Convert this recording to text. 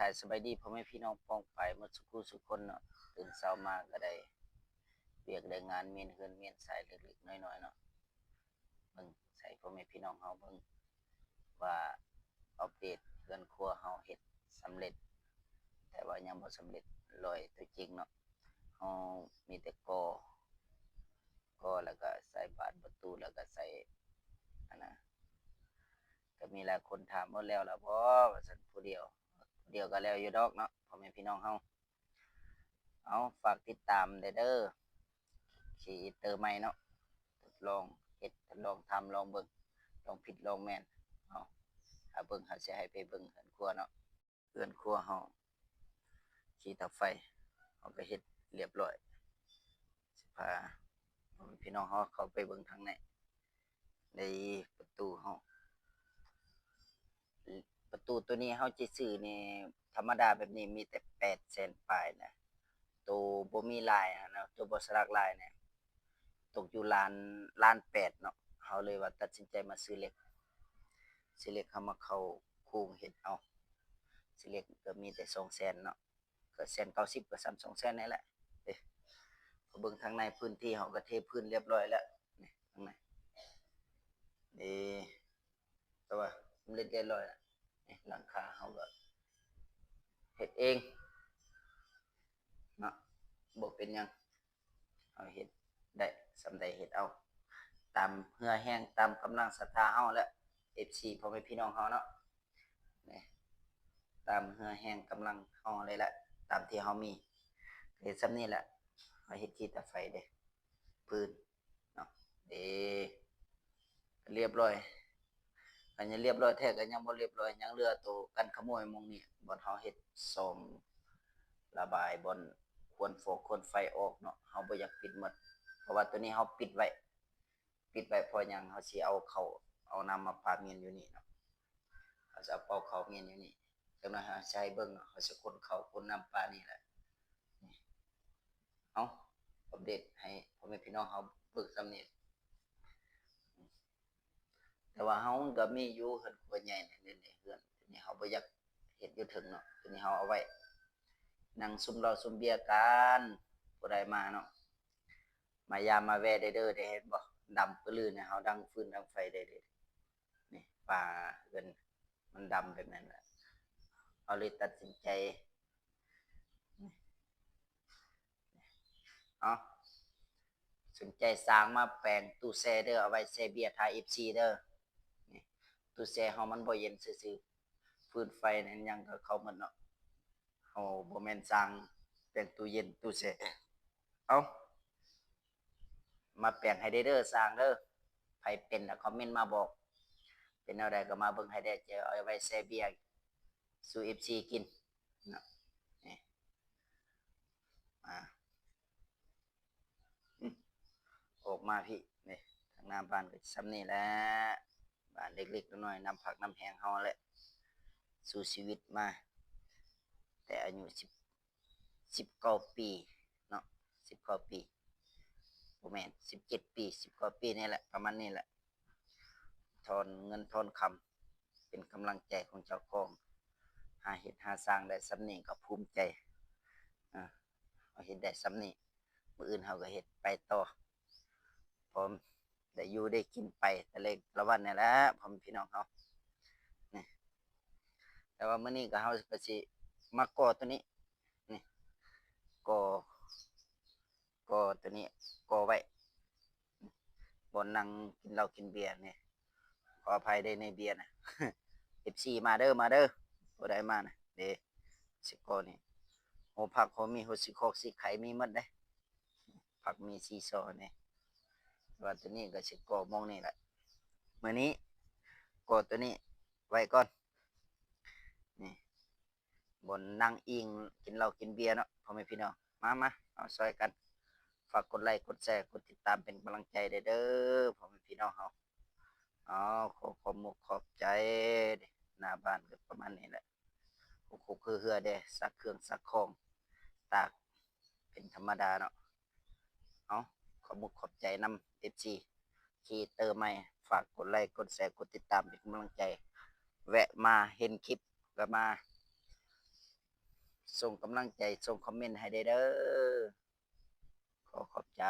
ายสบายดีพ่อแม่พี่น้องป้องไปหมดสุขุสุขคนเนาะตื่นเช้ามาก็ได้เวียกได้งานเมียนเฮือนเมียนสายเล็กๆน้อยๆเนาะเบิ่งใส่พ่อแม่พี่น้องเฮาเบิ่งว่าอัปเดตเฮือนครัวเฮาเฮ็ดสำเร็จแต่ว่ายังบ่สำเร็จตัวจริงเนาะเฮามีแต่ก่อแล้วก็ใส่บานประตูแล้วก็ใส่อันน่ะก็มีหลายคนถามว่าแล้วล่ะบ่ว่าซั่นผู้เดียวก็แล้วอยู่ดอกเนาะพ่อแม่พี่น้องเฮาเอาฝากติดตามเด้อสิเตอร์ใหม่เนาะทดลองเฮ็ดทดลองทำลองเบิ่งลองผิดลองแม่นเอาถ้าเบิ่งหาสิให้ไปเบิ่งเรือนครัวเนาะเรือนครัวเฮาขี้เตาไฟเฮาก็เฮ็ดเรียบร้อยสิพาพ่อแม่พี่น้องเฮาเข้าไปเบิ่งทางในในประตูเฮาประตูตัวนี้เฮาสิซื้อนี่ธรรมดาแบบนี้มีแต่800,000ปลายนะตัวบ่มีลายอะนะตัวบ่สลักลายเนี่ยตกอยู่ล้าน 8เนาะเฮาเลยว่าตัดสินใจมาซื้อเหล็กเฮามาเข้าโครงเฮ็ดเอาซื้อเหล็กก็มีแต่200,000เนาะก็190,000ก็ซ้ำ200,000นี่แหละเด้พอเบิ่งทางในพื้นที่เฮาก็เทพื้นเรียบร้อยแล้วนี่ข้างในนี่แต่ว่าสำเร็จเรียบร้อยแล้วนี่หลังคาเฮาก็เฮ็ดเองเนาะบ่เป็นหยังเฮาเฮ็ดได้ส่ำใดเฮ็ดเอาตามเหือแห้งตามกำลังศรัทธาเฮาและ FC พ่อแม่พี่น้องเฮาเนาะนี่ตามเหือแห้งกำลังเฮาเลยแหละตามที่เฮามีเฮ็ดส่ำนี้แหละเฮาเฮ็ดขี้ตาไฟเด้พื้นเนาะเด้เรียบร้อยอันยังเรียบร้อยแท้ก็ยังบ่เรียบร้อยยังเหลือตัวกันขโมยหม้องนี้บ่อนเฮาเฮ็ดซ่อมระบายบ่อนควรไฟออกเนาะเฮาบ่อยากปิดหมดเพราะว่าตัวนี้เฮาปิดไว้เพราะหยังเฮาสิเอาน้ำมาปาเมียนอยู่นี่เนาะเฮาจะเอาเป่าเขาเมียนอยู่นี่จังน้อยเฮาสิให้เบิ่งเนาะเฮาสิคนเขาคนน้ำปลานี่แหละเอาอัปเดตให้พ่อแม่พี่น้องเฮาเบิ่งส่ำนี้แต่ว่าเฮาก็มีอยู่เฮือนครัวใหญ่นี่เฮือนทีนี้เฮาบ่อยากเฮ็ดอยู่ถึงเนาะทีนี้เฮาเอาไว้นั่งซุมเหล้าซุมเบียร์กันผู้ใดมาเนาะมายามมาแวะได้เด้อได้เห็นบ่ดำปื้อลือเนี่ยเฮาดังฟืนดังไฟได้เด้นี่ป่าเอิ้นมันดำแบบนั้นแหละเอาเลยตัดสินใจเอาสนใจสร้างมาแปลงตู้แช่เด้อเอาไว้แช่เบียร์ทา FC เด้อนี่ตู้แช่เฮามันบ่เย็นซื่อๆฟืนไฟนั่นยังก็เข้าหมดเนาะเฮาบ่แม่นสร้างแปลงตู้เย็นตู้แช่เอามาแปลงให้ได้เด้อสร้างเด้อไผเป็นน่ะคอมเมนต์มาบอกเป็นแนวใดก็มาเบิ่งให้ได้จะเอาไว้แช่เบียร์สู่ FC กินเนาะนี่มาอือออกมาพี่นี่ทางหน้าบ้านก็ส่ำนี้แหละบ้านเล็กๆน้อยๆน้ำผักน้ำแห้งเฮาแหละสู่ชีวิตมาแต่อายุ19 ปีเนาะ19 ปีบ่แม่น17 ปี19 ปีนี่แหละประมาณนี้แหละถอนเงินถอนคำเป็นกำลังใจของเจ้าของหาเฮ็ดหาสร้างได้ส่ำนี้ก็ภูมิใจอาเฮาเฮ็ดได้ส่ำนี้มื้ออื่นเฮาก็เฮ็ดไปต่อพร้อมได้อยู่ได้กินไปแต่เล็กละวันนี่แหละพ่อแม่พี่น้องเฮานี่แต่ว่ามื้อนี้ก็เฮาก็สิมาก่อตัวนี้นี่ก่อก่อตัวนี้ก่อไว้บ่นั่งกินเหล้ากินเบียร์นี่ขออภัยเด้อในเบียร์น่ะ FC มาเด้อผู้ใดมาน่ะเด้สิก่อนี่โอ้ผักหอมมีหัวสิโคกสิไข่มีหมดเด้ผักมีซีซอนี่ว่าตัวนี้ก็สิก่อหม้องนี่แหละมื้อนี้ก่อตัวนี้ไว้ก่อนนี่บ่นั่งอิงกินเหล้ากินเบียร์เนาะพ่อแม่พี่น้องมาเอาช่วยกันฝากกดไลค์กดแชร์กดติดตามเป็นกำลังใจเด้อพ่อแม่พี่น้องเฮาอ๋อขอขอบมุกขอบใจหน้าบ้านก็ประมาณนี้แหละคุกๆเฮือๆเด้ซักเครื่องซักของตากเป็นธรรมดาเนาะเอาขอบมุกขอบใจนำ FC ที่เติมใหม่ฝากกดไลค์กดแชร์กดติดตามเป็นกำลังใจแวะมาเห็นคลิปก็มา ส่งกำลังใจส่งคอมเมนต์ให้ได้เด้อขอขอบใจ